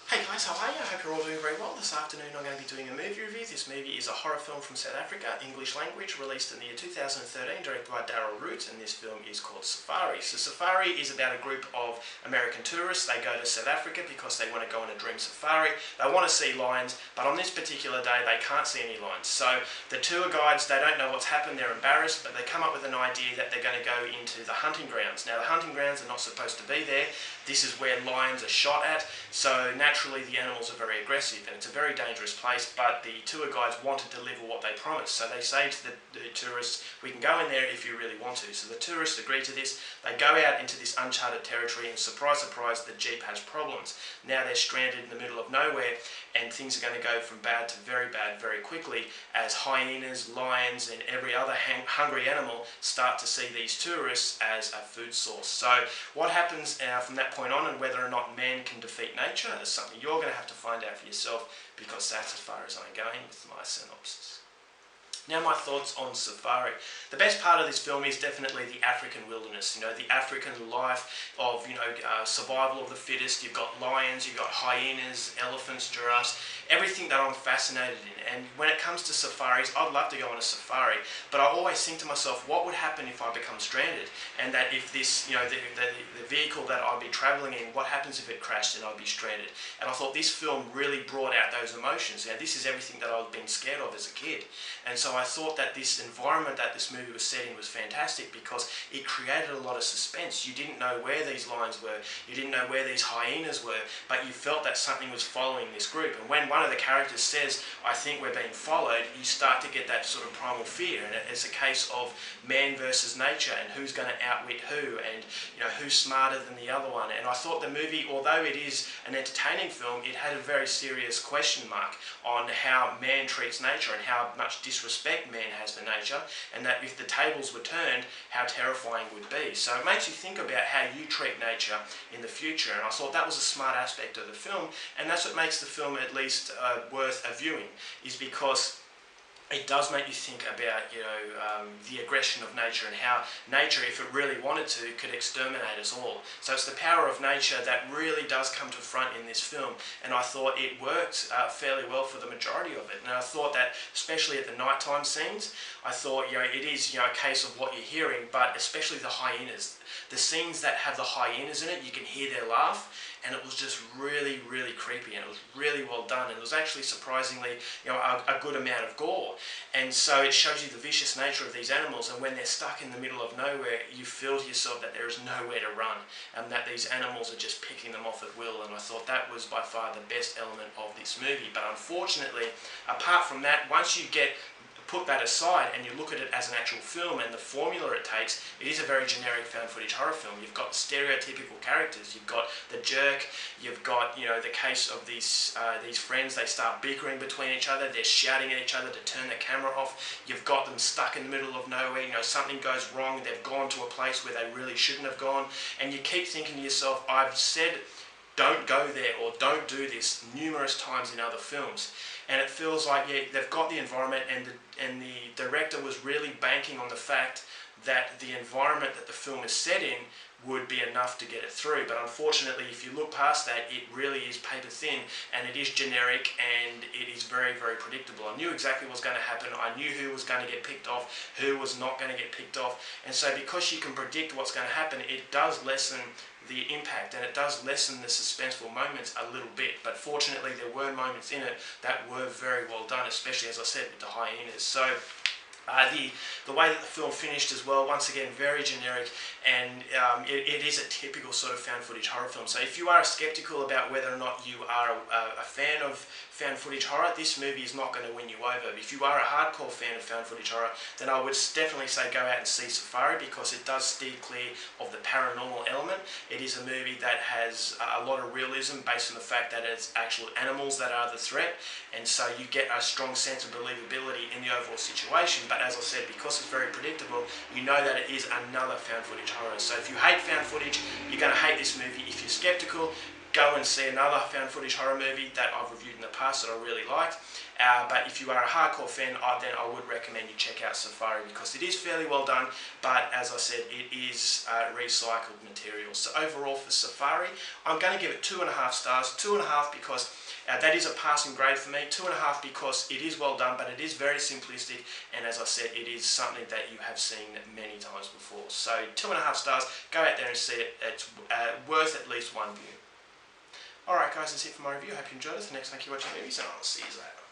Hey guys, how are you? I hope you're all doing very well. This afternoon I'm going to be doing a movie review. This movie is a horror film from South Africa, English language, released in the year 2013, directed by Daryl Root, and this film is called Safari. So Safari is about a group of American tourists. They go to South Africa because they want to go on a dream safari. They want to see lions, but on this particular day they can't see any lions. So the tour guides, they don't know what's happened, they're embarrassed, but they come up with an idea that they're going to go into the hunting grounds. Now the hunting grounds are not supposed to be there. This is where lions are shot at, so naturally the animals are very aggressive and it's a very dangerous place, but the tour guides want to deliver what they promised. So they say to the tourists, we can go in there if you really want to. So the tourists agree to this. They go out into this uncharted territory and surprise, surprise, the Jeep has problems. Now they're stranded in the middle of nowhere and things are going to go from bad to very bad very quickly as hyenas, lions and every other hungry animal start to see these tourists as a food source. So what happens from that point on, and whether or not man can defeat nature, is something you're going to have to find out for yourself, because that's as far as I'm going with my synopsis. Now my thoughts on Safari. The best part of this film is definitely the African wilderness, the African life of, survival of the fittest. You've got lions, you've got hyenas, elephants, giraffes, everything that I'm fascinated in. And when it comes to safaris, I'd love to go on a safari, but I always think to myself, what would happen if I become stranded? And that if this, the vehicle that I'd be travelling in, what happens if it crashed and I'd be stranded? And I thought this film really brought out those emotions. This is everything that I'd been scared of as a kid. And so I thought that this environment that this movie was set in was fantastic because it created a lot of suspense. You didn't know where these lions were, you didn't know where these hyenas were, but you felt that something was following this group. And when one of the characters says, I think we're being followed, you start to get that sort of primal fear. And it's a case of man versus nature and who's going to outwit who, and who's smarter than the other one. And I thought the movie, although it is an entertaining film, it had a very serious question mark on how man treats nature and how much disrespect man has for nature, and that if the tables were turned, how terrifying it would be. So it makes you think about how you treat nature in the future, and I thought that was a smart aspect of the film, and that's what makes the film at least worth a viewing, is because it does make you think about, the aggression of nature and how nature, if it really wanted to, could exterminate us all. So it's the power of nature that really does come to front in this film, and I thought it worked fairly well for the majority of it. And I thought that, especially at the nighttime scenes, I thought, it is, a case of what you're hearing, but especially the hyenas. The scenes that have the hyenas in it, you can hear their laugh, and it was just really, really creepy, and it was really well done, and it was actually surprisingly, a good amount of gore. And so it shows you the vicious nature of these animals, and when they're stuck in the middle of nowhere, you feel to yourself that there is nowhere to run, and that these animals are just picking them off at will. And I thought that was by far the best element of this movie. But unfortunately, apart from that, once you put that aside and you look at it as an actual film and the formula it takes, it is a very generic found footage horror film. You've got stereotypical characters, you've got the jerk, you've got the case of these friends, they start bickering between each other, they're shouting at each other to turn the camera off, you've got them stuck in the middle of nowhere, something goes wrong, they've gone to a place where they really shouldn't have gone, and you keep thinking to yourself, I've said don't go there or don't do this numerous times in other films. And it feels like, they've got the environment, and the director was really banking on the fact that the environment that the film is set in would be enough to get it through. But unfortunately, if you look past that, it really is paper thin, and it is generic, and it is very, very predictable. I knew exactly what was going to happen. I knew who was going to get picked off, who was not going to get picked off. And so because you can predict what's going to happen, it does lessen the impact, and it does lessen the suspenseful moments a little bit. But fortunately, there were moments in it that were very well done, especially, as I said, with the hyenas. So the way that the film finished as well, once again, very generic, and it is a typical sort of found footage horror film. So if you are skeptical about whether or not you are a fan of found footage horror, this movie is not going to win you over. If you are a hardcore fan of found footage horror, then I would definitely say go out and see Safari, because it does steer clear of the paranormal element. It is a movie that has a lot of realism based on the fact that it's actual animals that are the threat, and so you get a strong sense of believability in the overall situation. But as I said, because it's very predictable, you know that it is another found footage horror. So if you hate found footage, you're going to hate this movie. If you're skeptical, go and see another found footage horror movie that I've reviewed in the past that I really liked. But if you are a hardcore fan, then I would recommend you check out Safari, because it is fairly well done, but as I said, it is recycled material. So overall for Safari, I'm going to give it 2.5 stars. 2.5 because that is a passing grade for me. 2.5 because it is well done, but it is very simplistic, and as I said, it is something that you have seen many times before. So 2.5 stars, go out there and see it. It's worth at least one view. Alright guys, that's it for my review. I hope you enjoyed it. Next time, keep watching movies, and I'll see you later.